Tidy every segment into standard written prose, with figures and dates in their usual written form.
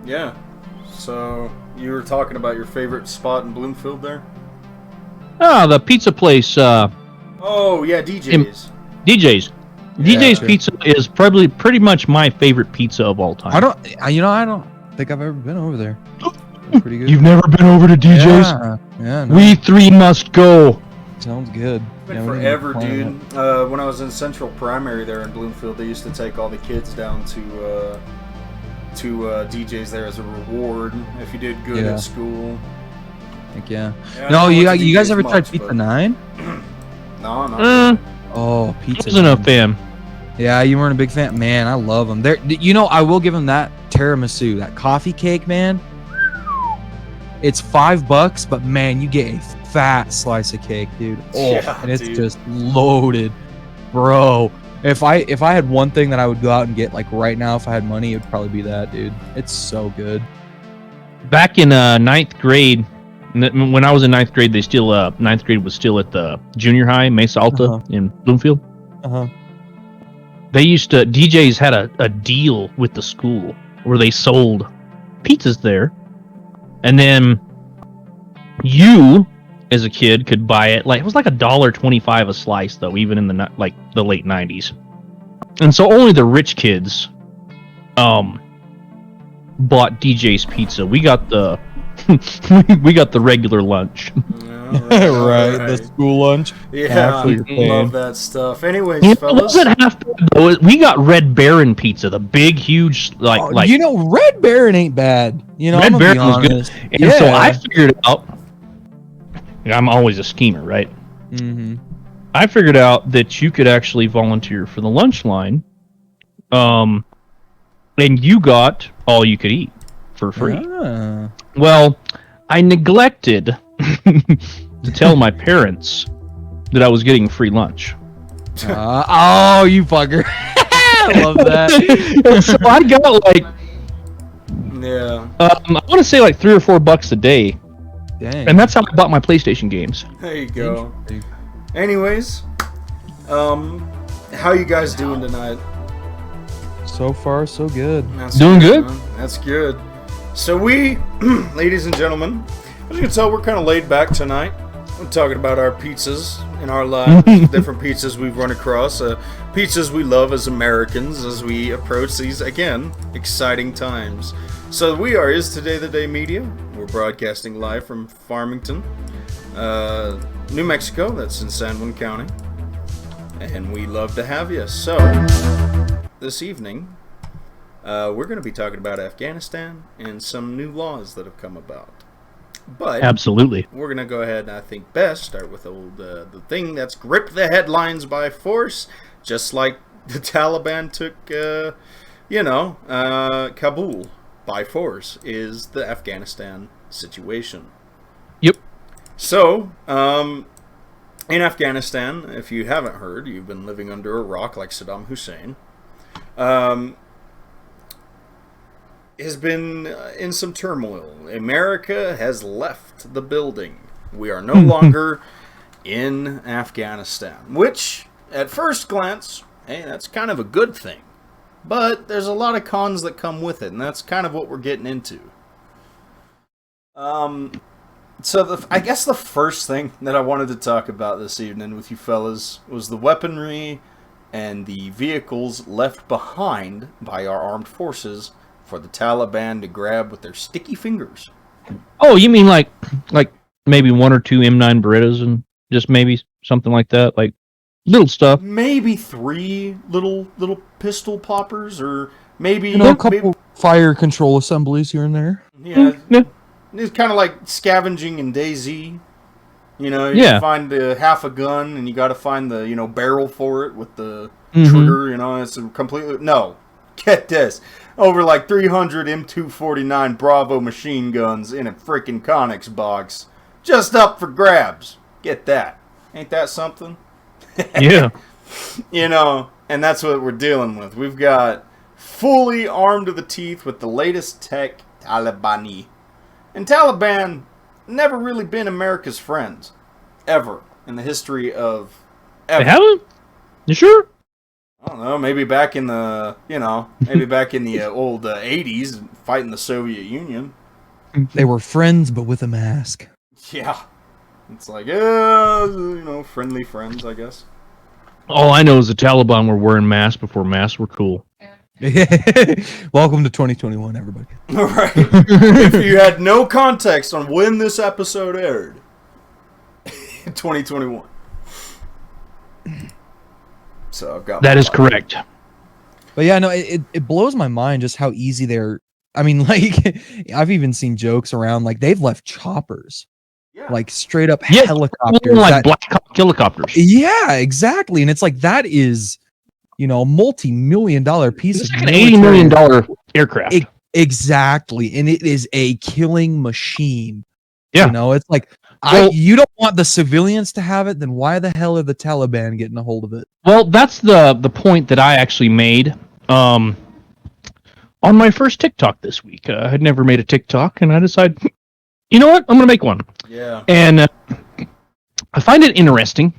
Yeah. So, you were talking about your favorite spot in Bloomfield there? Ah, the pizza place, Oh, yeah, DJ's. DJ's. Yeah. DJ's Pizza is probably pretty much my favorite pizza of all time. I don't think I've ever been over there. Pretty good. You've never been over to DJ's? Yeah. No. We three must go. Sounds good. Been Yeah, we need to forever, plan dude. it. When I was in Central Primary there in Bloomfield, they used to take all the kids down to DJ's there as a reward if you did good Yeah. at school. Heck yeah. Yeah, I No, don't you went to guys DJ's ever tried much, Pizza but- 9? No, not Uh, really. Oh, I Pizza wasn't a 9. fan. Yeah, you weren't a big fan. Man, I love them. I will give them that tiramisu, that coffee cake, man. It's $5, but man, you get a fat slice of cake, dude. Oh, Yeah, and it's dude. just loaded, bro. If I had one thing that I would go out and get like right now, if I had money, it would probably be that, dude. It's so good. Back in ninth grade, when I was in ninth grade, ninth grade was still at the junior high, Mesa Alta Uh-huh. in Bloomfield. They used to, DJ's had a deal with the school where they sold pizzas there. And then you, as a kid, could buy it. Like, it was like $1.25 a slice, though, even in the late 90s. And so only the rich kids bought DJ's Pizza. We got the we got the regular lunch. Alright. school lunch. Yeah, Actually, you're paying. love that stuff. Anyways, It fellas. wasn't half bad, though. We got Red Baron Pizza, the big, huge, like you know, Red Baron ain't bad. You know, Red I'm gonna be Baron was good. honest. And so I figured out, I'm always a schemer, right? Mm-hmm. I figured out that you could actually volunteer for the lunch line, and you got all you could eat for free. Ah. Well, I neglected to tell my parents that I was getting free lunch. Oh, you fucker. I love that. And so I got like, Yeah. I want to say like $3 or $4 a day, Dang. and that's how I bought my PlayStation games. There you go. Anyways, how you guys doing tonight? So far, so good. That's Doing good. Man. That's good. So we, ladies and gentlemen, as you can tell, we're kind of laid back tonight. We're talking about our pizzas in our lives, different pizzas we've run across, pizzas we love as Americans as we approach these, again, exciting times. So we are Is Today the Day Media. We're broadcasting live from Farmington, New Mexico. That's in San Juan County. And we love to have you. So, this evening, we're going to be talking about Afghanistan and some new laws that have come about. But Absolutely. we're going to go ahead and I think best start with the thing that's gripped the headlines by force, just like the Taliban took, Kabul by force, is the Afghanistan situation. Yep. So, in Afghanistan, if you haven't heard, you've been living under a rock like Saddam Hussein, has been in some turmoil. America has left the building. We are no longer in Afghanistan, which, at first glance, hey, that's kind of a good thing. But there's a lot of cons that come with it, and that's kind of what we're getting into. So I guess the first thing that I wanted to talk about this evening with you fellas was the weaponry and the vehicles left behind by our armed forces for the Taliban to grab with their sticky fingers. Oh, you mean like maybe 1 or 2 M9 Berettas and just maybe something like that, like little stuff. Maybe 3 little pistol poppers, or maybe A couple fire control assemblies here and there. yeah. Yeah. It's kind of like scavenging in DayZ. You know, you Yeah. find half a gun, and you got to find the barrel for it with the Mhm. trigger. You know, it's a completely no. Get this, over like 300 M249 Bravo machine guns in a freaking Connex box, just up for grabs. Get that? Ain't that something? Yeah. And that's what we're dealing with. We've got fully armed to the teeth with the latest tech Talibani. And Taliban never really been America's friends. Ever. In the history of ever. They haven't? You sure? I don't know, maybe back in the, old 80s, fighting the Soviet Union. They were friends, but with a mask. Yeah. It's like, friendly friends, I guess. All I know is the Taliban were wearing masks before masks were cool. Welcome to 2021, everybody. All right. If you had no context on when this episode aired, 2021. So I've got that is correct. But yeah, no, it blows my mind just how easy they're. I mean, like, I've even seen jokes around like they've left choppers, like straight up helicopters, like Black Hawk helicopters. Yeah, exactly, and it's like that is, a multi-million-dollar piece It's of like an $80 million aircraft. Exactly, and it is a killing machine. Yeah, it's like you don't want the civilians to have it, then why the hell are the Taliban getting a hold of it? Well, that's the point that I actually made on my first TikTok this week. I had never made a TikTok, and I decided, you know what, I'm going to make one. Yeah. And I find it interesting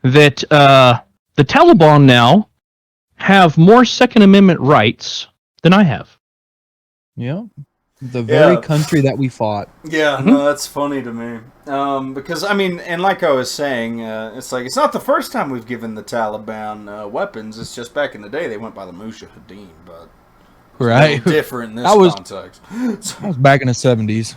that the Taliban now have more Second Amendment rights than I have. Yeah. The very country that we fought. Yeah, no, that's funny to me. Because, I mean, and like I was saying, it's like, it's not the first time we've given the Taliban weapons. It's just back in the day they went by the Mujahideen, but right, different in this context. That was back in the 70s.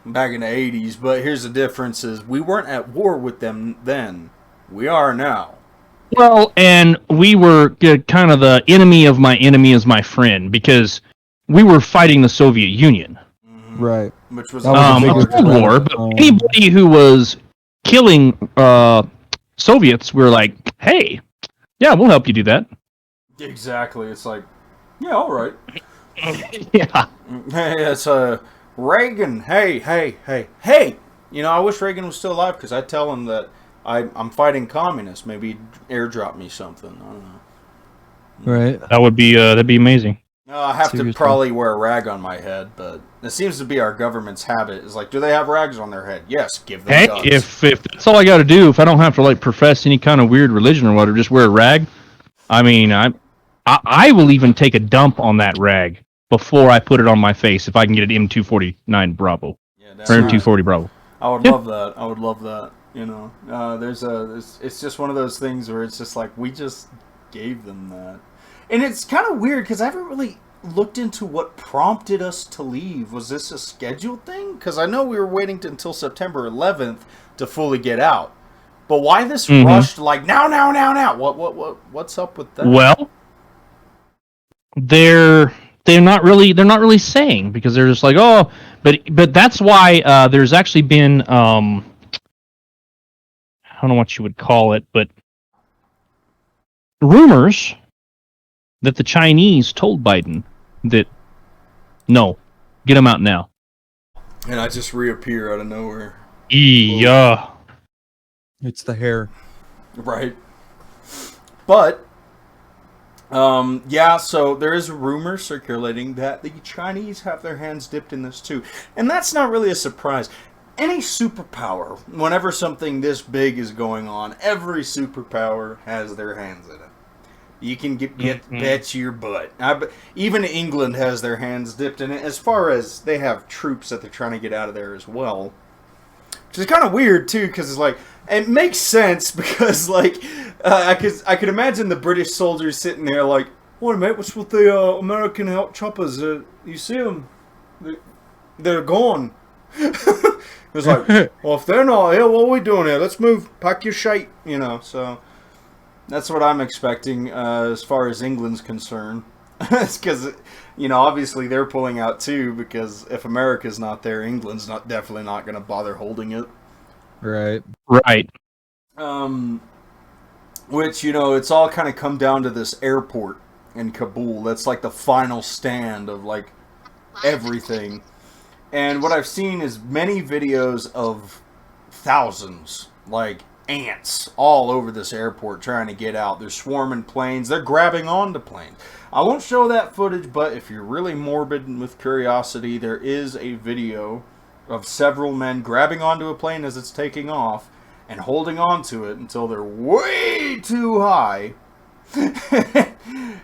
Back in the 80s. But here's the difference is we weren't at war with them then. We are now. Well, and we were kind of the enemy of my enemy is my friend, because we were fighting the Soviet Union. Right. Which was a Cold War, but anybody who was killing Soviets, we were like, hey, yeah, we'll help you do that. Exactly. It's like, yeah, all right. Yeah. Hey, it's Reagan. Hey. I wish Reagan was still alive because I'd tell him that I'm fighting communists. Maybe he'd airdrop me something. I don't know. Right. That would be that'd be amazing. I have to probably wear a rag on my head, but it seems to be our government's habit. Is like, do they have rags on their head? Yes, give them guns. If that's all I got to do, if I don't have to like profess any kind of weird religion or whatever, just wear a rag. I mean, I will even take a dump on that rag before I put it on my face if I can get an M249 Bravo or M240 Bravo. I would love that. I would love that. It's just one of those things where it's just like we just gave them that. And it's kind of weird because I haven't really looked into what prompted us to leave. Was this a scheduled thing? Because I know we were waiting until September 11th to fully get out. But why this rushed? Like now? What's up with that? Well, they're not really saying, because they're just like, oh, but that's why there's actually been I don't know what you would call it, but rumors that the Chinese told Biden that, no, get him out now. And I just reappear out of nowhere. Yeah. It's the hair. Right. But, so there is a rumor circulating that the Chinese have their hands dipped in this too. And that's not really a surprise. Any superpower, whenever something this big is going on, every superpower has their hands in it. You can bet your butt. Even England has their hands dipped in it, as far as they have troops that they're trying to get out of there as well. Which is kind of weird, too, because it's like, it makes sense, because, like, I could imagine the British soldiers sitting there like, what, mate, what's with the American choppers? You see them? They're gone. It's like, well, if they're not here, what are we doing here? Let's move. Pack your shite, so... That's what I'm expecting as far as England's concerned. It's because, obviously they're pulling out too, because if America's not there, England's definitely not going to bother holding it. Right. Right. Which, it's all kind of come down to this airport in Kabul. That's like the final stand of like everything. And what I've seen is many videos of thousands, like ants all over this airport trying to get out. They're swarming planes. They're grabbing onto planes. I won't show that footage, but if you're really morbid and with curiosity, there is a video of several men grabbing onto a plane as it's taking off and holding on to it until they're way too high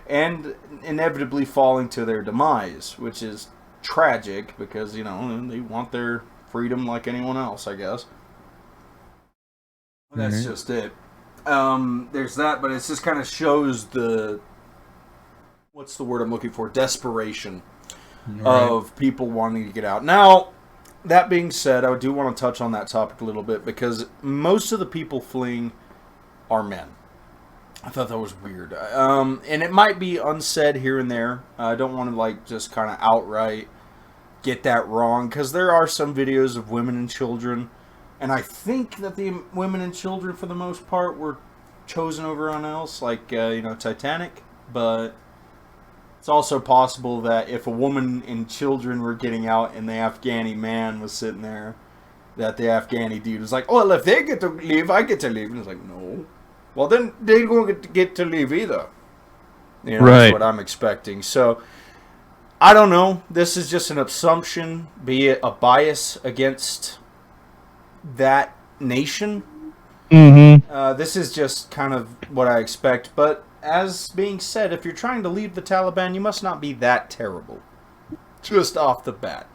and inevitably falling to their demise, which is tragic because, you know, they want their freedom like anyone else, I guess. That's just it. There's that, but it just kind of shows the, what's the word I'm looking for? Desperation of people wanting to get out. Now, that being said, I do want to touch on that topic a little bit because most of the people fleeing are men. I thought that was weird. And it might be unsaid here and there. I don't want to, like, just kind of outright get that wrong because there are some videos of women and children. And I think that the women and children, for the most part, were chosen over on else, like, you know, Titanic. But it's also possible that if a woman and children were getting out and the Afghani man was sitting there, that the Afghani dude was like, oh, well, if they get to leave, I get to leave. And it's like, no. Well, then they don't get to leave either. You know, that's what I'm expecting. So, I don't know. This is just an assumption, be it a bias against that nation. This is just kind of what I expect. But as being said, if you're trying to leave the Taliban, you must not be that terrible. Just off the bat.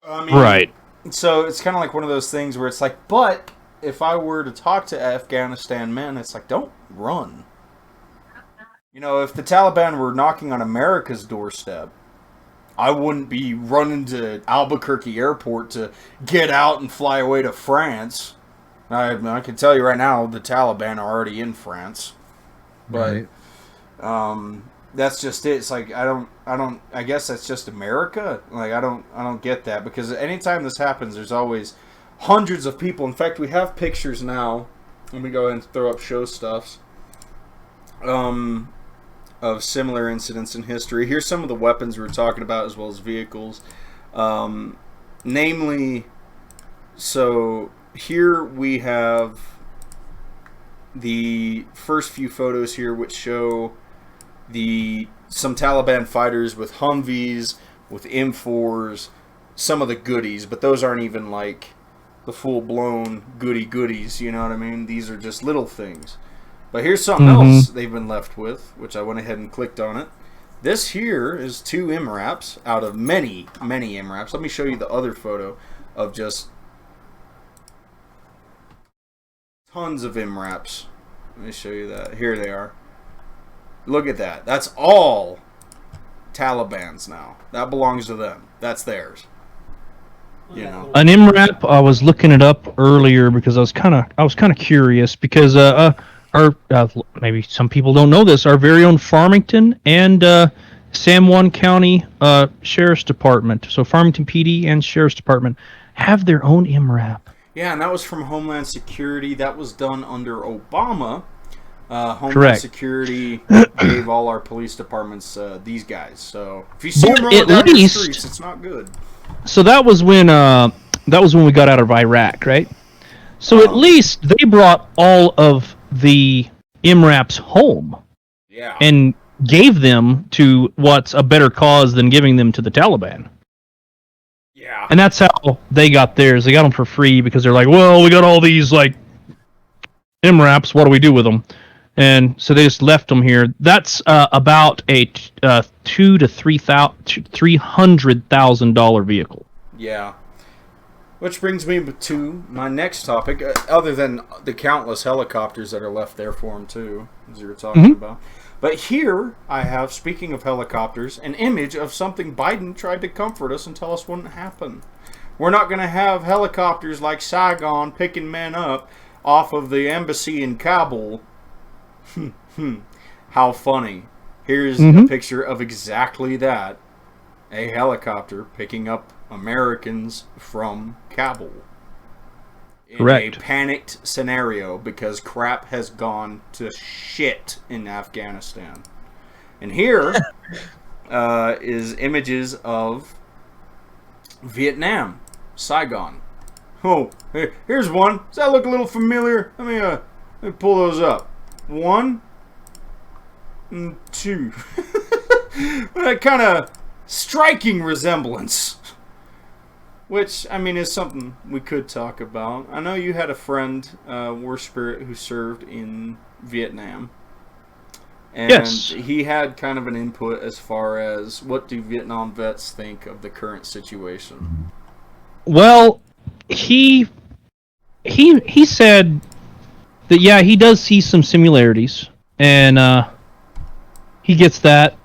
I mean, so it's kind of like one of those things where it's like, but if I were to talk to Afghanistan men, it's like, don't run. You know, if the Taliban were knocking on America's doorstep, I wouldn't be running to Albuquerque Airport to get out and fly away to France. I can tell you right now, the Taliban are already in France. But that's just it. It's like I guess that's just America. Like I don't get that because anytime this happens, there's always hundreds of people. In fact, we have pictures now. Let me go ahead and throw up show stuffs. Of similar incidents in history. Here's some of the weapons we were talking about as well as vehicles. Namely, so here we have the first few photos here which show some Taliban fighters with Humvees, with M4s, some of the goodies, but those aren't even like the full-blown goodies, you know what I mean? These are just little things. But here's something else they've been left with, which I went ahead and clicked on it. This here is 2 MRAPs out of many, many MRAPs. Let me show you the other photo of just tons of MRAPs. Let me show you that. Here they are. Look at that. That's all Taliban's now. That belongs to them. That's theirs. You know. An MRAP, I was looking it up earlier because I was kind of curious because maybe some people don't know this. Our very own Farmington and San Juan County Sheriff's Department, so Farmington PD and Sheriff's Department, have their own MRAP. Yeah, and that was from Homeland Security. That was done under Obama. Homeland Security gave all our police departments these guys. So if you see them rolling down the streets, it's not good. So that was when we got out of Iraq, right? So at least they brought all of the MRAPs home. Yeah. And gave them to what's a better cause than giving them to the Taliban. Yeah. And that's how they got theirs. They got them for free because they're like, well, we got all these like MRAPs. What do we do with them? And so they just left them here. That's about a $200,000 to $300,000 vehicle. Yeah. Which brings me to my next topic, other than the countless helicopters that are left there for them too, as you were talking about. But here I have, speaking of helicopters, an image of something Biden tried to comfort us and tell us wouldn't happen. We're not going to have helicopters like Saigon picking men up off of the embassy in Kabul. How funny. Here's a picture of exactly that. A helicopter picking up Americans from Kabul. In a panicked scenario because crap has gone to shit in Afghanistan. And here is images of Vietnam, Saigon. Oh, here's one. Does that look a little familiar? Let me pull those up. 1 and 2. That kind of striking resemblance. Which, I mean, is something we could talk about. I know you had a friend, War Spirit, who served in Vietnam. And Yes. he had kind of an input as far as what do Vietnam vets think of the current situation. Well, he said that yeah, he does see some similarities, and he gets that,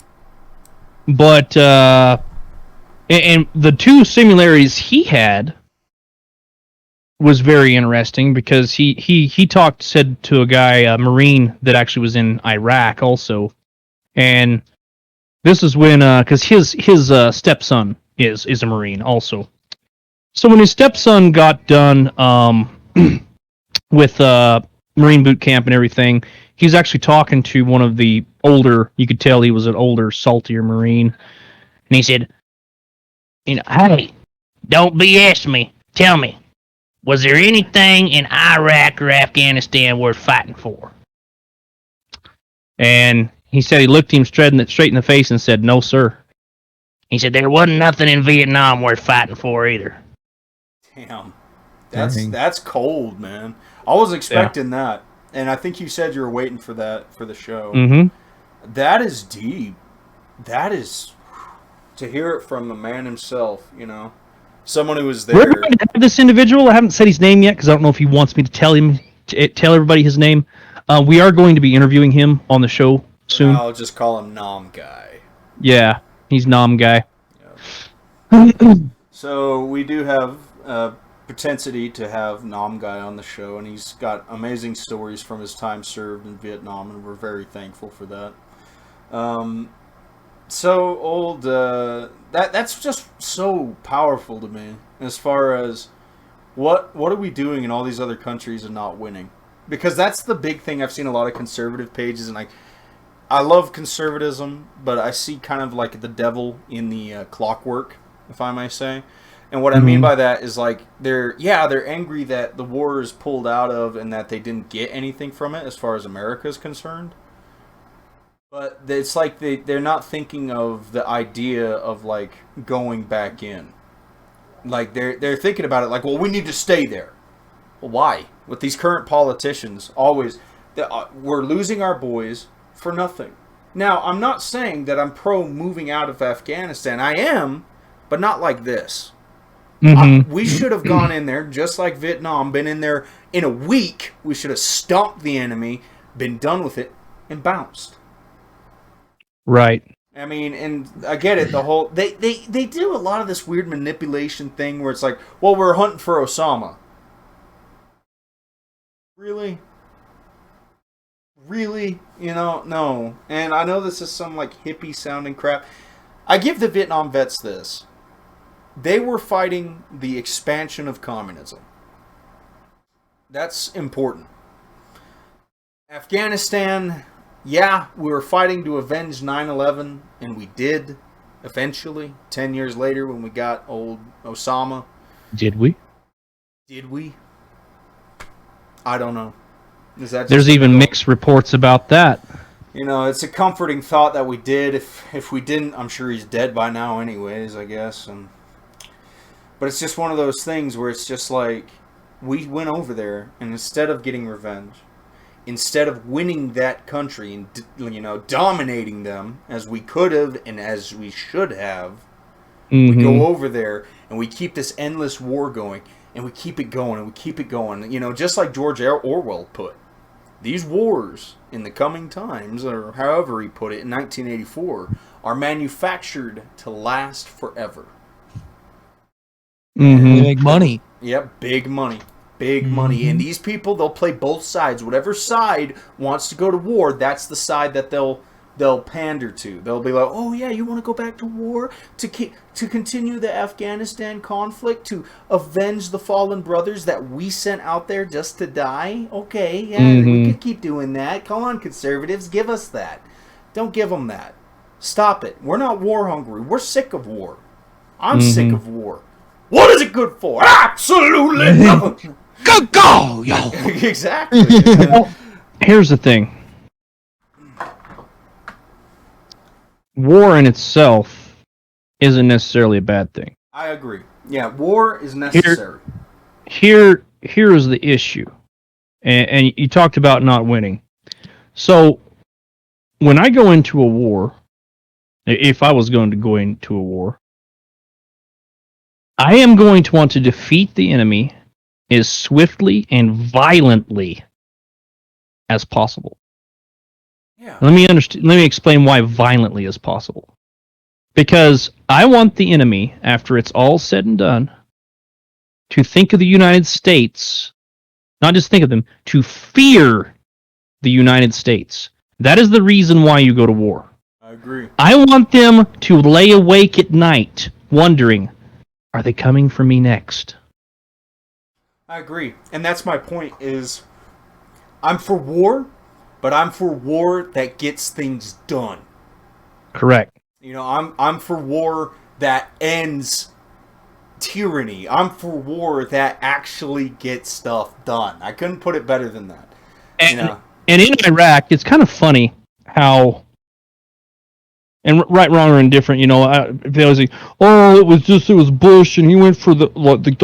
but and the two similarities he had was very interesting because he said to a guy, a Marine that actually was in Iraq also, and this is when because his stepson is a Marine also. So when his stepson got done with Marine boot camp and everything, he was actually talking to one of the older. You could tell he was an older, saltier Marine, and he said, "Hey, don't BS me. Tell me, was there anything in Iraq or Afghanistan worth fighting for?" And he said he looked him straight in the face and said, "No, sir." He said there wasn't nothing in Vietnam worth fighting for either. Damn. Dang. That's cold, man. I was expecting that. And I think you said you were waiting for that for the show. Mm-hmm. That is deep. That is to hear it from the man himself, someone who was there. We're going to have this individual. I haven't said his name yet because I don't know if he wants me to tell everybody his name. We are going to be interviewing him on the show soon. I'll just call him Nom Guy. Yeah, he's Nom Guy. So we do have propensity to have Nom Guy on the show, and he's got amazing stories from his time served in Vietnam, and we're very thankful for that. That's just so powerful to me as far as what are we doing in all these other countries and not winning? Because that's the big thing. I've seen a lot of conservative pages, and I love conservatism, but I see kind of like the devil in the clockwork, if I may say. And what I mean by that is they're angry that the war is pulled out of and that they didn't get anything from it as far as America is concerned. But it's like they're not thinking of the idea of going back in. They're thinking about it well, we need to stay there. Well, why? With these current politicians, always we're losing our boys for nothing. Now, I'm not saying that I'm pro moving out of Afghanistan. I am, but not like this. We should have gone in there just like Vietnam, been in there in a week. We should have stomped the enemy, been done with it, and bounced. Right. I mean, and I get it. The whole they do a lot of this weird manipulation thing where it's well, we're hunting for Osama. Really? No. And I know this is some hippie sounding crap. I give the Vietnam vets this. They were fighting the expansion of communism. That's important. Afghanistan, yeah, we were fighting to avenge 9/11, and we did, eventually, 10 years later when we got old Osama. Did we? Did we? I don't know. There's even mixed reports about that. It's a comforting thought that we did. If we didn't, I'm sure he's dead by now anyways, I guess. But it's just one of those things where it's just we went over there, and instead of getting revenge, instead of winning that country and dominating them as we could have and as we should have, we go over there and we keep this endless war going, and we keep it going and we keep it going. Just like George Orwell put, these wars in the coming times, or however he put it in 1984, are manufactured to last forever. They make money. Yep, big money. Big money. And these people, they'll play both sides. Whatever side wants to go to war, that's the side that they'll pander to. They'll be like, oh yeah, you want to go back to war? To continue the Afghanistan conflict? To avenge the fallen brothers that we sent out there just to die? Okay, yeah, we could keep doing that. Come on, conservatives, give us that. Don't give them that. Stop it. We're not war hungry. We're sick of war. I'm sick of war. What is it good for? Absolutely nothing. Go, yo. Exactly. Well, here's the thing. War in itself isn't necessarily a bad thing. I agree. Yeah, war is necessary. Here is the issue. And you talked about not winning. So when I go into a war, if I was going to go into a war, I am going to want to defeat the enemy as swiftly and violently as possible. Yeah. Let me explain why violently as possible. Because I want the enemy, after it's all said and done, to think of the United States, not just think of them, to fear the United States. That is the reason why you go to war. I agree. I want them to lay awake at night wondering, are they coming for me next? I agree. And that's my point is I'm for war, but I'm for war that gets things done. Correct. You know, I'm for war that ends tyranny. I'm for war that actually gets stuff done. I couldn't put it better than that. And, You know? and in Iraq, it's kind of funny how, and right, wrong, or indifferent, you know, they always say, oh, it was Bush and he went for the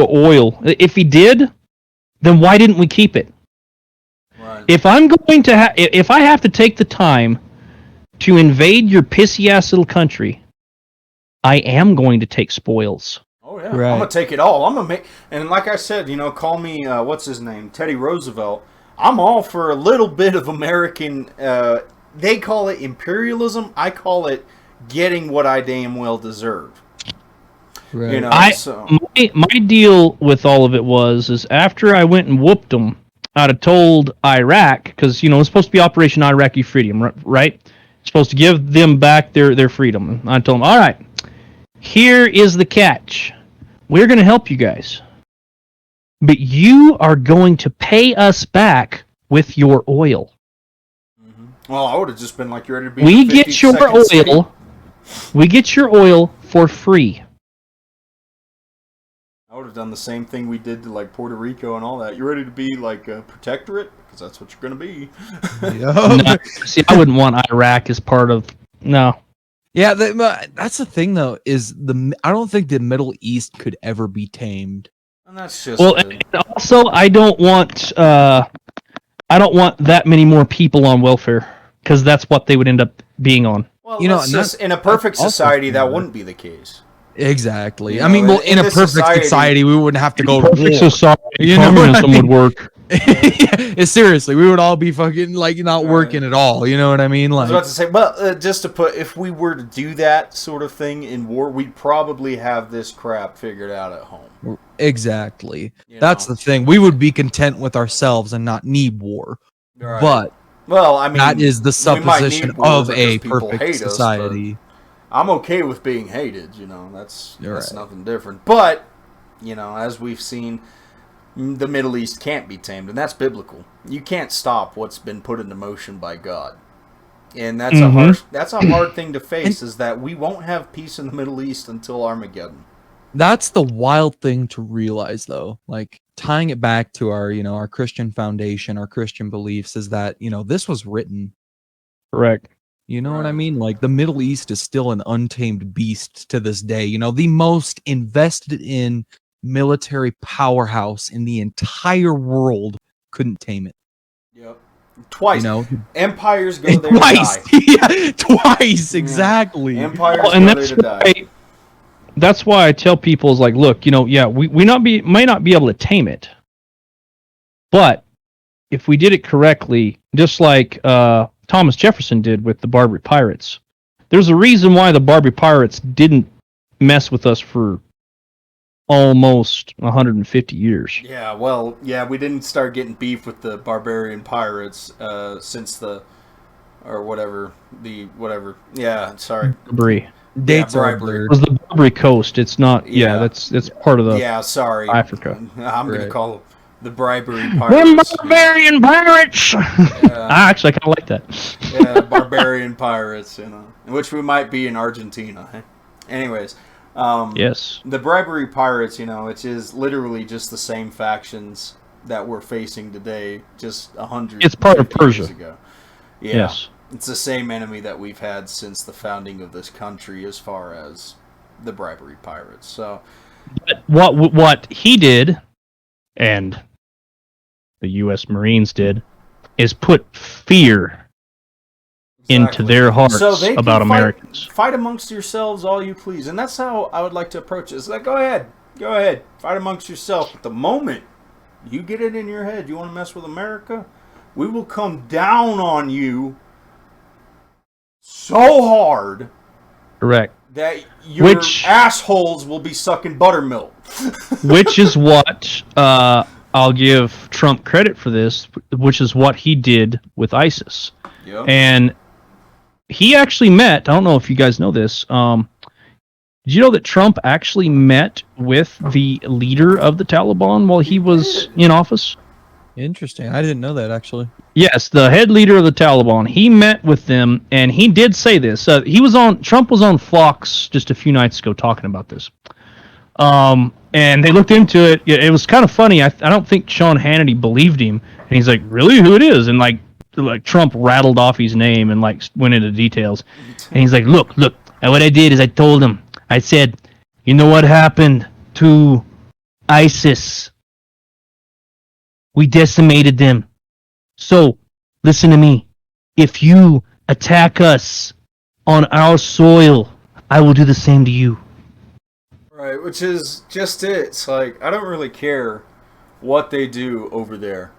oil. If he did, then why didn't we keep it? Right. If I'm going to if I have to take the time to invade your pissy ass little country, I am going to take spoils. Oh yeah, Right. I'm gonna take it all. I'm gonna make, and like I said, you know, call me what's his name, Teddy Roosevelt. I'm all for a little bit of American. They call it imperialism. I call it getting what I damn well deserve. Right. You know, My deal with all of it is after I went and whooped them, I'd have told Iraq, because, you know, it's supposed to be Operation Iraqi Freedom, right? It's supposed to give them back their freedom. I told them, all right, here is the catch. We're going to help you guys. But you are going to pay us back with your oil. well, I would have just been like, you ready to be? We in the get your 52nd state? oil. We get your oil for free. I would have done the same thing we did to like Puerto Rico and all that. You ready to be like a protectorate? Because that's what you're gonna be. No, see, I wouldn't want Iraq as part of. No. Yeah, that's the thing though. I don't think the Middle East could ever be tamed. And that's just Well, and also I don't want that many more people on welfare, because that's what they would end up being on. well, you know, let's and just, in a perfect also society, that fair. wouldn't be the case. Exactly. You I mean, know, well, in a this perfect society, we wouldn't have to go to Perfect war. society, You know what I communism mean? would work. Yeah, seriously, we would all be fucking like not working at all. You know what I mean? I was Like, about to say, well, just to put, if we were to do that sort of thing in war, we'd probably have this crap figured out at home. exactly. You That's know? the thing. We would be content with ourselves and not need war. Right. But well, I mean, that is the we might supposition need war of because a people perfect hate us, but society. I'm okay with being hated. You know, that's Right. nothing different. But you know, as we've seen, the Middle East can't be tamed, and that's biblical. You can't stop what's been put into motion by God, and that's a hard thing to face. Is that we won't have peace in the Middle East until Armageddon. That's the wild thing to realize, though. Like tying it back to our, our Christian foundation, our Christian beliefs, is that this was written. Correct. You know what I mean? Like the Middle East is still an untamed beast to this day. The most invested in military powerhouse in the entire world couldn't tame it. Yep, twice. Empires go there Twice, to die. yeah, twice, exactly. Empires And go there to die. that's why I tell people is like, look, yeah, we might not be able to tame it, but if we did it correctly, just like Thomas Jefferson did with the Barbary Pirates, there's a reason why the Barbary Pirates didn't mess with us for almost 150 years. Yeah, well, we didn't start getting beef with the barbarian pirates since whatever. Yeah, sorry. Barbary. Dates are bribery. blurred. It was the Barbary Coast. It's not. Yeah. that's part of the Yeah, sorry. Africa. I'm gonna Right. call them the bribery Them pirates. barbarian pirates. Yeah. Actually, I kind of like that. Yeah, barbarian pirates, which we might be in Argentina. Eh? Anyways, Yes. the bribery pirates, which is literally just the same factions that we're facing today, just 100. It's part of Persia. Years ago. Yeah, Yes. it's the same enemy that we've had since the founding of this country, as far as the bribery pirates. So, But what he did, and the U.S. Marines did, is put fear into their hearts So they about can Americans. fight amongst yourselves all you please. And that's how I would like to approach it. It's like, go ahead, fight amongst yourself. But the moment you get it in your head, you want to mess with America, we will come down on you so hard. Correct. That your assholes will be sucking buttermilk. Which is what I'll give Trump credit for this, which is what he did with ISIS. Yep. And he actually met, I don't know if you guys know this, did you know that Trump actually met with the leader of the Taliban while he was in office? Interesting. I didn't know that, actually. Yes, the head leader of the Taliban. He met with them, and he did say this. Trump was on Fox just a few nights ago talking about this. And they looked into it. It was kind of funny. I don't think Sean Hannity believed him, and he's like, "Really? Who it is?" And like Trump rattled off his name and like went into details. And he's like, "Look. And what I did is I told him. I said, you know what happened to ISIS? We decimated them. So, listen to me. If you attack us on our soil, I will do the same to you." Right, which is just it. It's like, I don't really care what they do over there.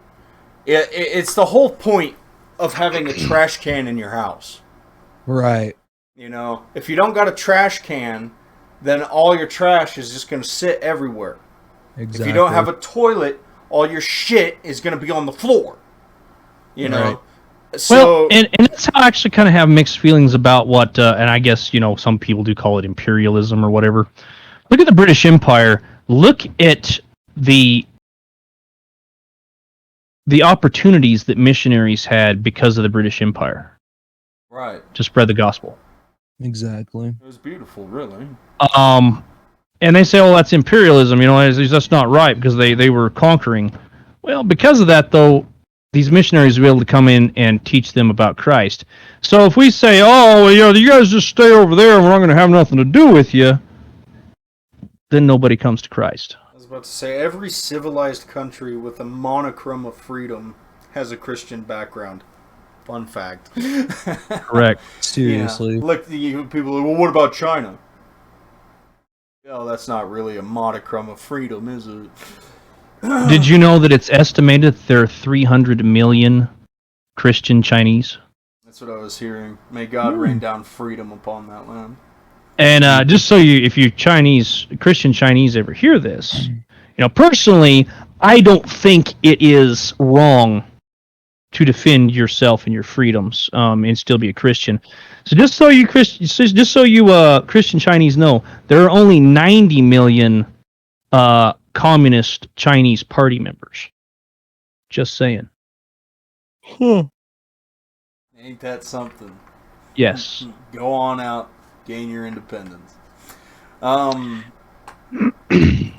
It's the whole point of having a trash can in your house. Right. You know, if you don't got a trash can, then all your trash is just going to sit everywhere. Exactly. If you don't have a toilet, all your shit is going to be on the floor. You know? Right. So, well, and that's how I actually kind of have mixed feelings about what, and I guess, some people do call it imperialism or whatever. Look at the British Empire. Look at the opportunities that missionaries had because of the British Empire. Right. To spread the gospel. Exactly. It was beautiful, really. And they say, "Oh, that's imperialism." That's not right because they were conquering. Well, because of that, though, these missionaries were able to come in and teach them about Christ. So if we say, "Oh, well, you guys just stay over there and we're not going to have nothing to do with you," then nobody comes to Christ. I was about to say, every civilized country with a monochrome of freedom has a Christian background. Fun fact. Correct. Seriously. Yeah. Look, people are, well, what about China? Oh, that's not really a monochrome of freedom, is it? Did you know that it's estimated that there are 300 million Christian Chinese? That's what I was hearing. May God rain down freedom upon that land. And just so if you Christian Chinese ever hear this, personally, I don't think it is wrong to defend yourself and your freedoms and still be a Christian. So just so you Christian Chinese know, there are only 90 million communist Chinese party members. Just saying. Ain't that something? Yes. Go on out, gain your independence.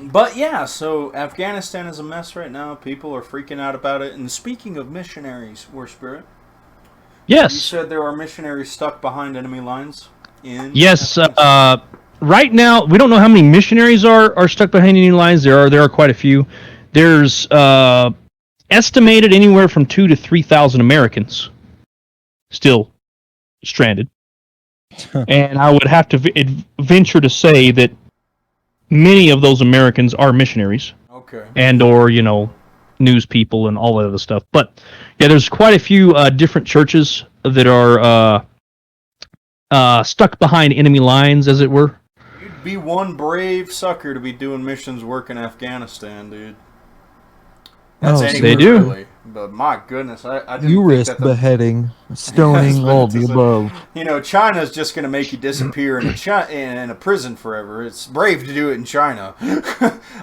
But yeah, so Afghanistan is a mess right now. People are freaking out about it. And speaking of missionaries, War Spirit. Yes. You said there are missionaries stuck behind enemy lines in Yes, right now, we don't know how many missionaries are stuck behind enemy lines. There are quite a few. There's estimated anywhere from 2,000 to 3,000 Americans still stranded. And I would have to venture to say that many of those Americans are missionaries. Okay. And or, news people and all that other stuff. But yeah, there's quite a few different churches that are stuck behind enemy lines, as it were. You'd be one brave sucker to be doing missions work in Afghanistan, dude. That's they do. Really. But my goodness, I didn't You think risk beheading, stoning, all the above. China's just going to make you disappear in a prison forever. It's brave to do it in China.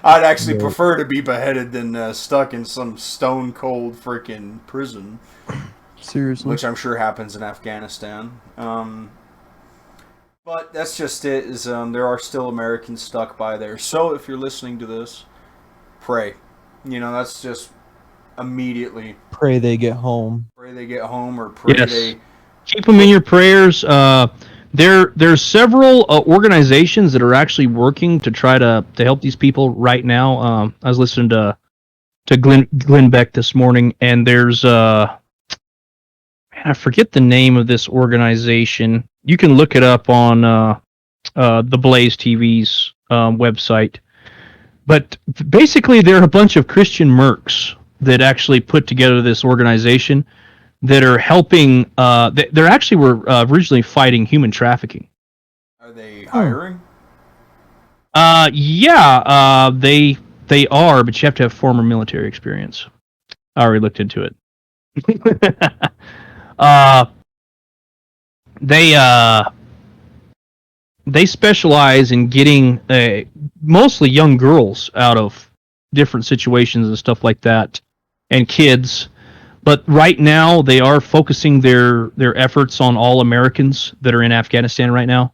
I'd actually prefer to be beheaded than stuck in some stone cold freaking prison. Seriously. Which I'm sure happens in Afghanistan. But that's just it. There are still Americans stuck by there. So if you're listening to this, pray. That's just immediately. Pray they get home. Pray they get home, or pray they. Keep them in your prayers. There's several organizations that are actually working to try to help these people right now. I was listening to Glenn Beck this morning, and there's I forget the name of this organization. You can look it up on the Blaze TV's website. But basically, they're a bunch of Christian mercs that actually put together this organization that are helping. They're actually were originally fighting human trafficking. Are they hiring? Yeah, they are, but you have to have former military experience. I already looked into it. uh, they specialize in getting mostly young girls out of different situations and stuff like that, and kids. But right now, they are focusing their efforts on all Americans that are in Afghanistan right now.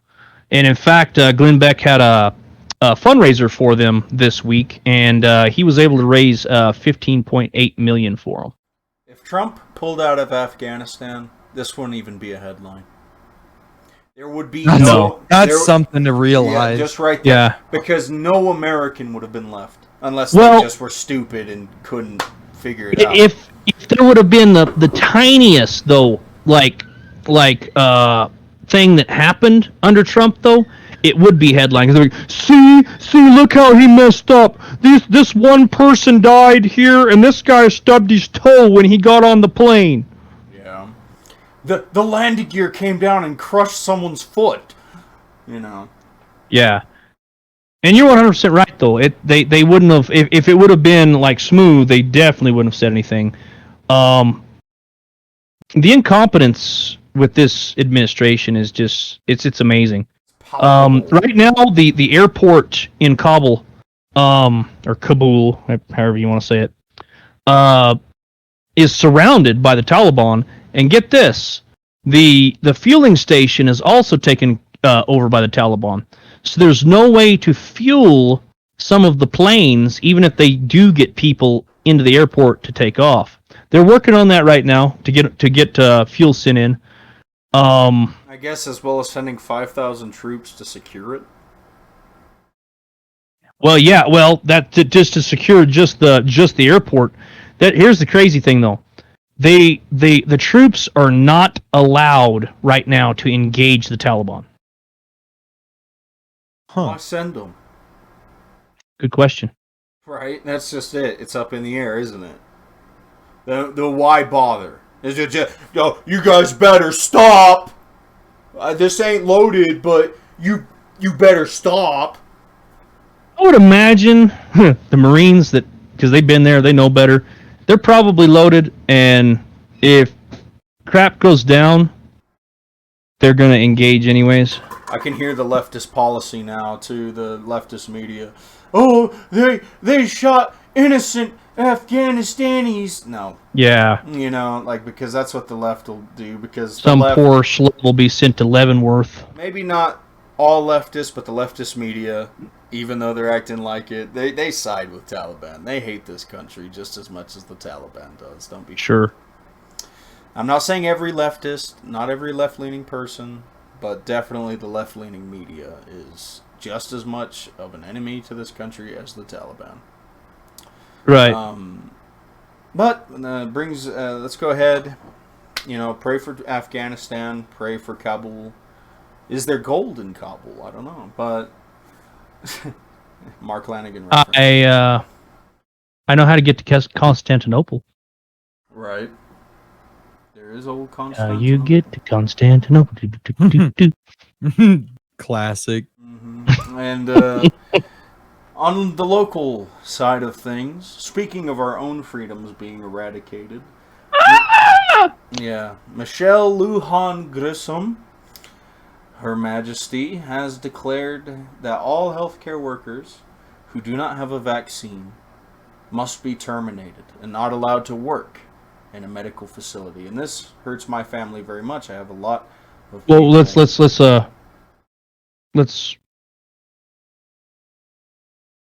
And in fact, Glenn Beck had a fundraiser for them this week, and he was able to raise $15.8 million for them. If Trump pulled out of Afghanistan, this wouldn't even be a headline. There would be that's something to realize. Yeah, just right there. Yeah. Because no American would have been left unless they just were stupid and couldn't figure it out. If there would have been the tiniest though, like thing that happened under Trump though, it would be headlines. Like, see, look how he messed up. This one person died here, and this guy stubbed his toe when he got on the plane. Yeah. The landing gear came down and crushed someone's foot. You know. Yeah. And you're 100% right though. They wouldn't have if it would have been like smooth, they definitely wouldn't have said anything. The incompetence with this administration is just it's amazing. Right now the airport in Kabul or Kabul, however you want to say it, is surrounded by the Taliban, and get this, the fueling station is also taken over by the Taliban. So there's no way to fuel some of the planes, even if they do get people into the airport to take off. They're working on that right now to get fuel sent in. I guess as well as sending 5,000 troops to secure it. Well, yeah, that just to secure just the airport. Here's the crazy thing though. The troops are not allowed right now to engage the Taliban. Why send them? Good question. Right, that's just it. It's up in the air, isn't it? The why bother? Is it just, you guys better stop? This ain't loaded, but you better stop. I would imagine the Marines, that because they've been there, they know better. They're probably loaded, and if crap goes down, they're going to engage anyways. I can hear the leftist policy now, too, the leftist media. Oh, they shot innocent Afghanistanis. No. Yeah. You know, like, because that's what the left will do, because some poor schlub will be sent to Leavenworth. Maybe not all leftists, but the leftist media, even though they're acting like it, they side with Taliban. They hate this country just as much as the Taliban does. Don't be sure. I'm not saying every leftist, not every left-leaning person, but definitely the left-leaning media is just as much of an enemy to this country as the Taliban. Right. But let's go ahead. Pray for Afghanistan. Pray for Kabul. Is there gold in Kabul? I don't know, but Mark Lanigan reference. I know how to get to Constantinople. Right. There is old Constantinople. You get to Constantinople. Classic. Mm-hmm. And on the local side of things, speaking of our own freedoms being eradicated, Michelle Lujan Grissom, Her Majesty, has declared that all healthcare workers who do not have a vaccine must be terminated and not allowed to work in a medical facility. And this hurts my family very much. I have a lot of people. Well, let's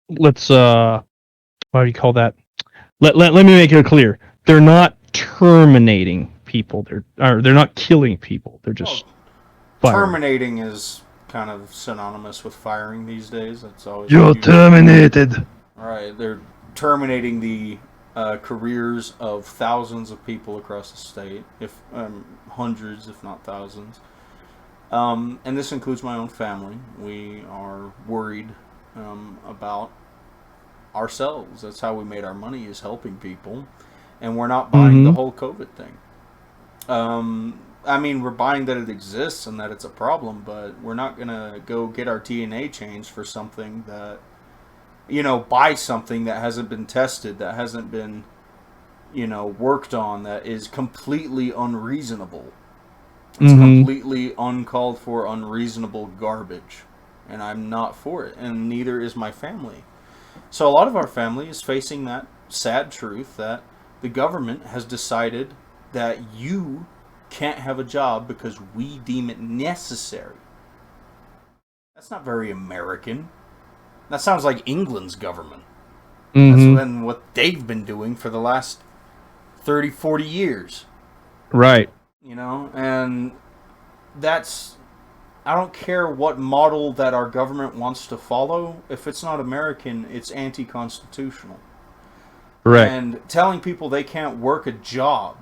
what do you call that? Let me make it clear. They're not terminating people. They're not killing people. They're just terminating is kind of synonymous with firing these days. That's always you're terminated. All right, they're terminating the careers of thousands of people across the state, if hundreds, if not thousands. And this includes my own family. We are worried about ourselves. That's how we made our money, is helping people. And we're not buying the whole COVID thing. I mean, we're buying that it exists and that it's a problem, but we're not going to go get our DNA changed for something that, buy something that hasn't been tested, that hasn't been, worked on, that is completely unreasonable. It's completely uncalled for, unreasonable garbage. And I'm not for it, and neither is my family. So a lot of our family is facing that sad truth that the government has decided that you can't have a job because we deem it necessary. That's not very American. That sounds like England's government. That's been what they've been doing for the last 30, 40 years. Right. And that's... I don't care what model that our government wants to follow. If it's not American, it's anti-constitutional. Right. And telling people they can't work a job,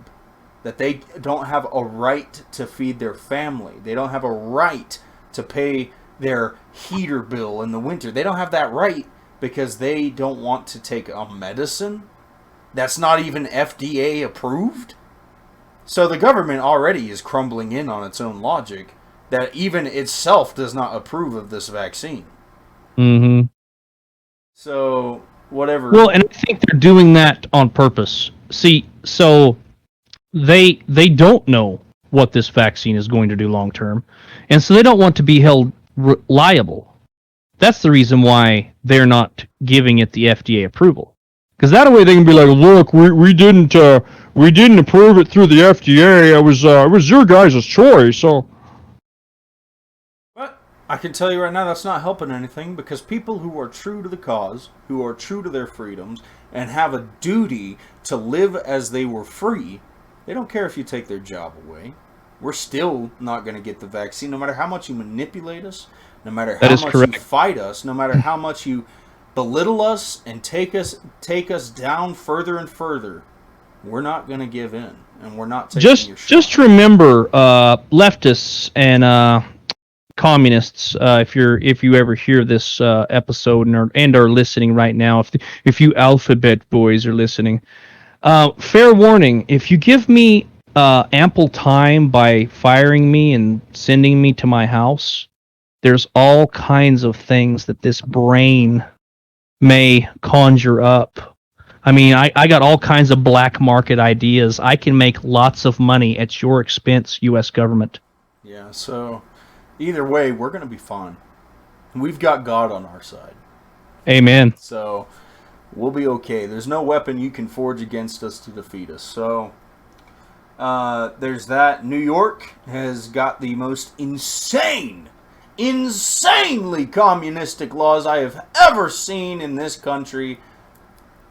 that they don't have a right to feed their family, they don't have a right to pay their heater bill in the winter, they don't have that right because they don't want to take a medicine that's not even FDA approved. So the government already is crumbling in on its own logic that even itself does not approve of this vaccine. So whatever. Well, and I think they're doing that on purpose. See, so they don't know what this vaccine is going to do long term, and so they don't want to be held liable. That's the reason why they're not giving it the FDA approval, because that way they can be like, look, we didn't approve it through the FDA. It was your guys' choice. So, but I can tell you right now, that's not helping anything, because people who are true to the cause, who are true to their freedoms, and have a duty to live as they were free, they don't care if you take their job away. We're still not going to get the vaccine, no matter how much you manipulate us, no matter how much you fight us, no matter how much you belittle us and take us down further and further. We're not going to give in, and we're not taking your shot. Just remember, leftists and communists, if you ever hear this episode and are listening right now, if you alphabet boys are listening, fair warning: if you give me ample time by firing me and sending me to my house, there's all kinds of things that this brain may conjure up. I mean, I got all kinds of black market ideas. I can make lots of money at your expense, U.S. government. Yeah, so either way, we're going to be fine. We've got God on our side. Amen. So we'll be okay. There's no weapon you can forge against us to defeat us. So there's that. New York has got the most insanely communistic laws I have ever seen in this country.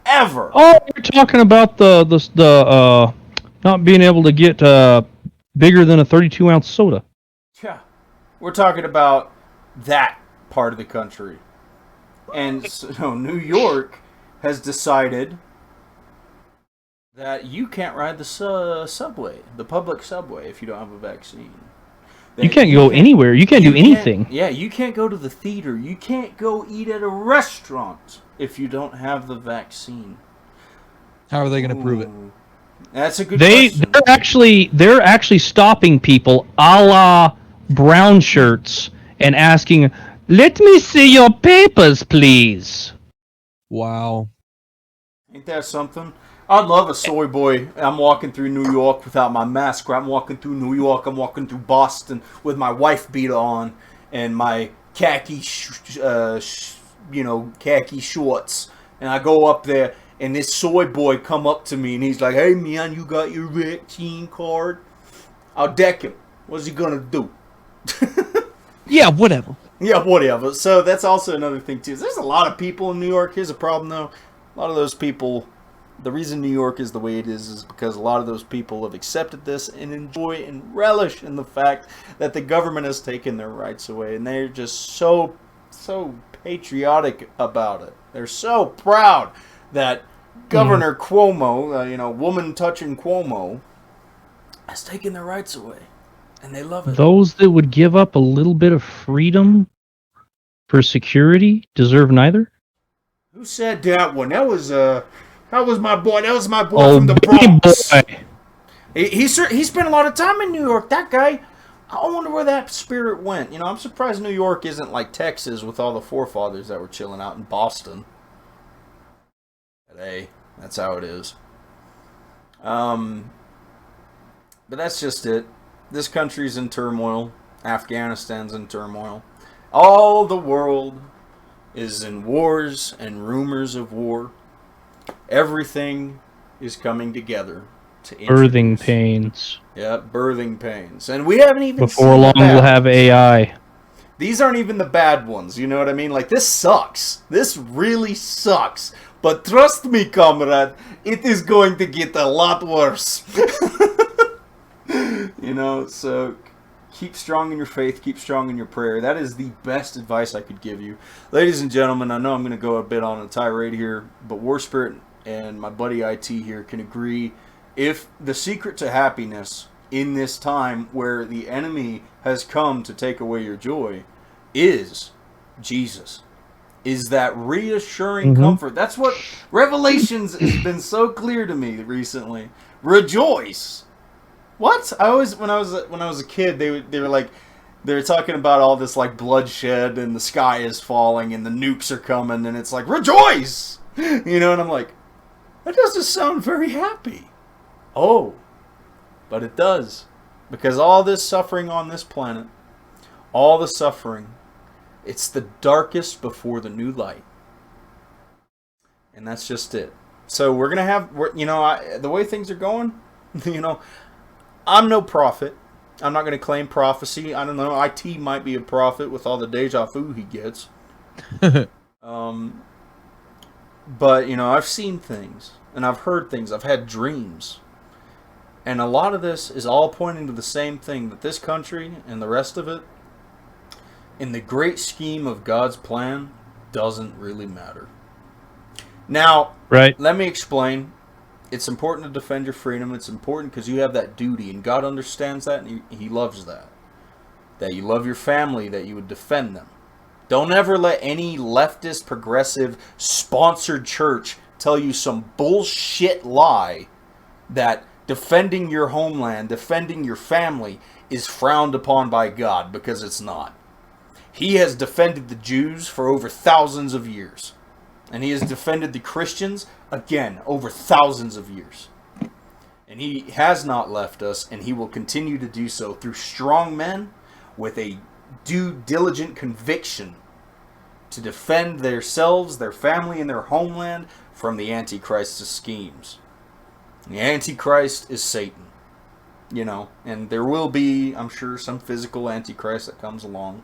Ever. Oh, you're talking about the not being able to get bigger than a 32-ounce soda. Yeah. We're talking about that part of the country. And so New York has decided that you can't ride the subway, the public subway, if you don't have a vaccine. You can't go anywhere. You can't do anything. Yeah, you can't go to the theater. You can't go eat at a restaurant if you don't have the vaccine. How are they going to prove it? That's a good question. They're actually stopping people a la brown shirts and asking, "Let me see your papers, please." Wow. Ain't that something? I'd love a soy boy. I'm walking through New York without my mask, or I'm walking through New York, I'm walking through Boston with my wife beater on and my khaki shorts, and I go up there, and this soy boy come up to me, and he's like, "Hey man, you got your vaccine card?" I'll deck him. What's he gonna do? Yeah, whatever. Yeah, whatever. So that's also another thing too. There's a lot of people in New York. Here's a problem though. A lot of those people, the reason New York is the way it is because a lot of those people have accepted this and enjoy and relish in the fact that the government has taken their rights away, and they're just so patriotic about it. They're so proud that Governor Cuomo, woman touching Cuomo, has taken their rights away, and they love it. Those that would give up a little bit of freedom for security deserve neither. Who said that one? That was my boy. That was my boy from the Billy Bronx. Boy. He spent a lot of time in New York. That guy. I wonder where that spirit went. I'm surprised New York isn't like Texas with all the forefathers that were chilling out in Boston. But hey, that's how it is. But that's just it. This country's in turmoil. Afghanistan's in turmoil. All the world is in wars and rumors of war. Everything is coming together to Birthing pains. Yeah, birthing pains. And we haven't even Before seen long, the bad we'll have ones. AI. These aren't even the bad ones, you know what I mean? Like, this sucks. This really sucks. But trust me, comrade, it is going to get a lot worse. So keep strong in your faith, keep strong in your prayer. That is the best advice I could give you. Ladies and gentlemen, I know I'm going to go a bit on a tirade here, but War Spirit and my buddy IT here can agree. If the secret to happiness in this time where the enemy has come to take away your joy is Jesus, is that reassuring comfort. That's what Revelations has been so clear to me recently. Rejoice. What? When I was a kid, they were talking about all this like bloodshed and the sky is falling and the nukes are coming and it's like rejoice, and I'm like, that doesn't sound very happy. Oh, but it does. Because all this suffering on this planet, all the suffering, it's the darkest before the new light. And that's just it. So we're going to have, the way things are going, I'm no prophet. I'm not going to claim prophecy. I don't know. IT might be a prophet with all the deja vu he gets. But, I've seen things. And I've heard things. I've had dreams. And a lot of this is all pointing to the same thing, that this country and the rest of it, in the great scheme of God's plan, doesn't really matter. Now, Let me explain. It's important to defend your freedom. It's important because you have that duty, and God understands that, and He loves that. That you love your family, that you would defend them. Don't ever let any leftist, progressive, sponsored church tell you some bullshit lie that defending your homeland, defending your family is frowned upon by God, because it's not. He has defended the Jews for over thousands of years. And He has defended the Christians, again, over thousands of years. And He has not left us, and He will continue to do so through strong men with a due diligent conviction to defend themselves, their family, and their homeland from the Antichrist's schemes. The Antichrist is Satan, and there will be, I'm sure, some physical Antichrist that comes along.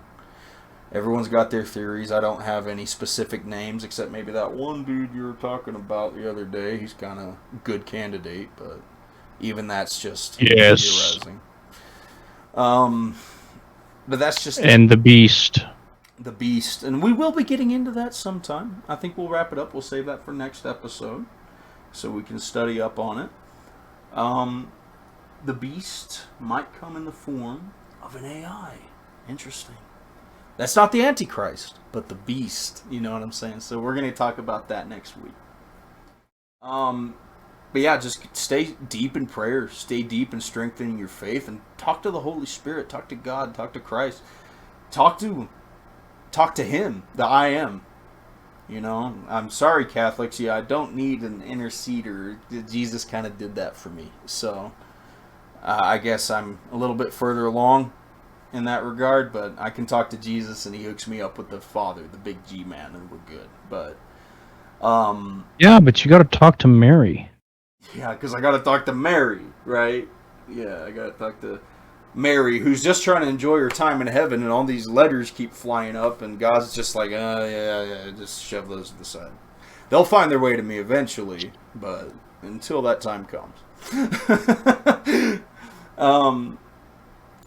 Everyone's got their theories. I don't have any specific names, except maybe that one dude you were talking about the other day. He's kind of a good candidate, but even that's just theorizing. But that's just and the beast. The beast, and we will be getting into that sometime. I think we'll wrap it up. We'll save that for next episode, so we can study up on it. The beast might come in the form of an AI. Interesting. That's not the Antichrist, but the beast. You know what I'm saying? So we're going to talk about that next week. But yeah, just stay deep in prayer. Stay deep in strengthening your faith, and talk to the Holy Spirit. Talk to God. Talk to Christ. Talk to Him, the I Am. I'm sorry, Catholics. Yeah, I don't need an interceder. Jesus kind of did that for me. So I guess I'm a little bit further along in that regard, but I can talk to Jesus, and He hooks me up with the Father, the big G man, and we're good. But yeah, but you got to talk to Mary. Yeah, because I got to talk to Mary, right? Yeah, I got to talk to Mary, who's just trying to enjoy her time in heaven, and all these letters keep flying up, and God's just like, yeah, just shove those to the side. They'll find their way to me eventually, but until that time comes.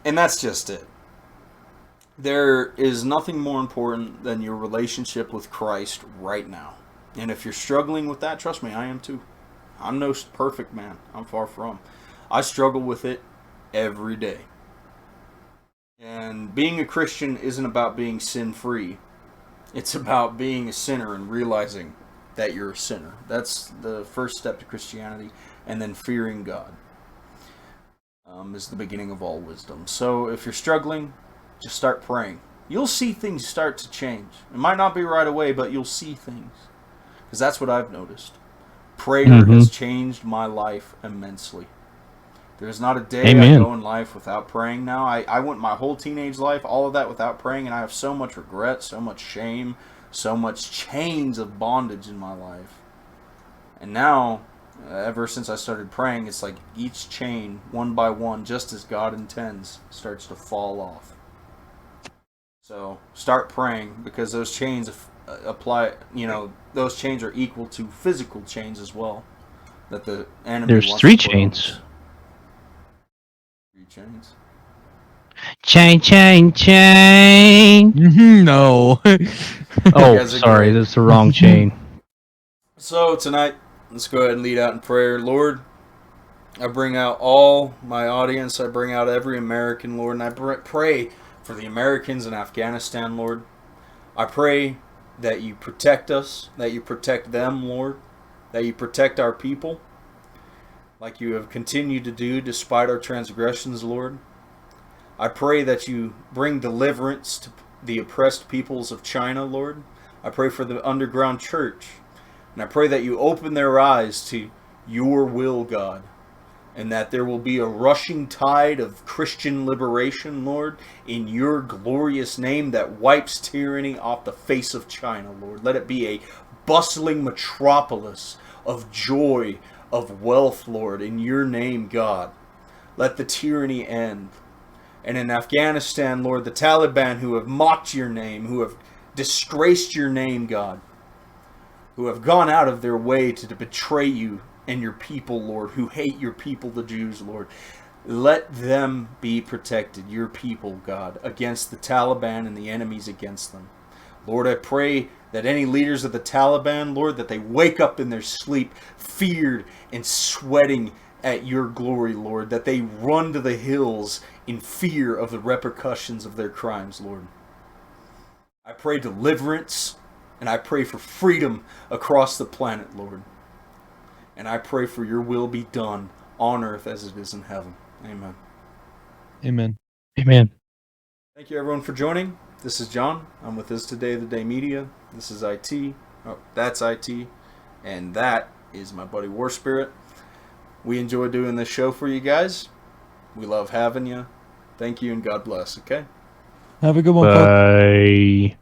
And that's just it. There is nothing more important than your relationship with Christ right now. And if you're struggling with that, trust me, I am too. I'm no perfect man. I'm far from. I struggle with it every day. And being a Christian isn't about being sin-free. It's about being a sinner and realizing that you're a sinner. That's the first step to Christianity. And then fearing God is the beginning of all wisdom. So if you're struggling, just start praying. You'll see things start to change. It might not be right away, but you'll see things. Because that's what I've noticed. Prayer has changed my life immensely. There's not a day I go in life without praying now. I went my whole teenage life, all of that without praying, and I have so much regret, so much shame, so much chains of bondage in my life. And now, ever since I started praying, it's like each chain, one by one, just as God intends, starts to fall off. So start praying, because those chains apply, those chains are equal to physical chains as well. That the enemy There's wants three to put chains. on us. Chains. Chain, chain, chain. No. Oh, sorry, that's the wrong chain. So tonight, let's go ahead and lead out in prayer. Lord, I bring out all my audience. I bring out every American, Lord, and I pray for the Americans in Afghanistan, Lord. I pray that you protect us, that you protect them, Lord, that you protect our people, like you have continued to do despite our transgressions, Lord. I pray that you bring deliverance to the oppressed peoples of China, Lord. I pray for the underground church. And I pray that you open their eyes to your will, God. And that there will be a rushing tide of Christian liberation, Lord, in your glorious name that wipes tyranny off the face of China, Lord. Let it be a bustling metropolis of joy, of wealth, Lord, in your name, God. Let the tyranny end. And in Afghanistan, Lord, the Taliban who have mocked your name, who have disgraced your name, God, who have gone out of their way to betray you and your people, Lord, who hate your people, the Jews, Lord. Let them be protected, your people, God, against the Taliban and the enemies against them. Lord, I pray that any leaders of the Taliban, Lord, that they wake up in their sleep, feared and sweating at your glory, Lord, that they run to the hills in fear of the repercussions of their crimes, Lord. I pray deliverance, and I pray for freedom across the planet, Lord. And I pray for your will be done on earth as it is in heaven. Amen. Amen. Amen. Thank you, everyone, for joining. This is John. I'm with Is Today the Day Media. This is IT. Oh, that's IT. And that is my buddy War Spirit. We enjoy doing this show for you guys. We love having you. Thank you and God bless, okay? Have a good one, Pop. Bye.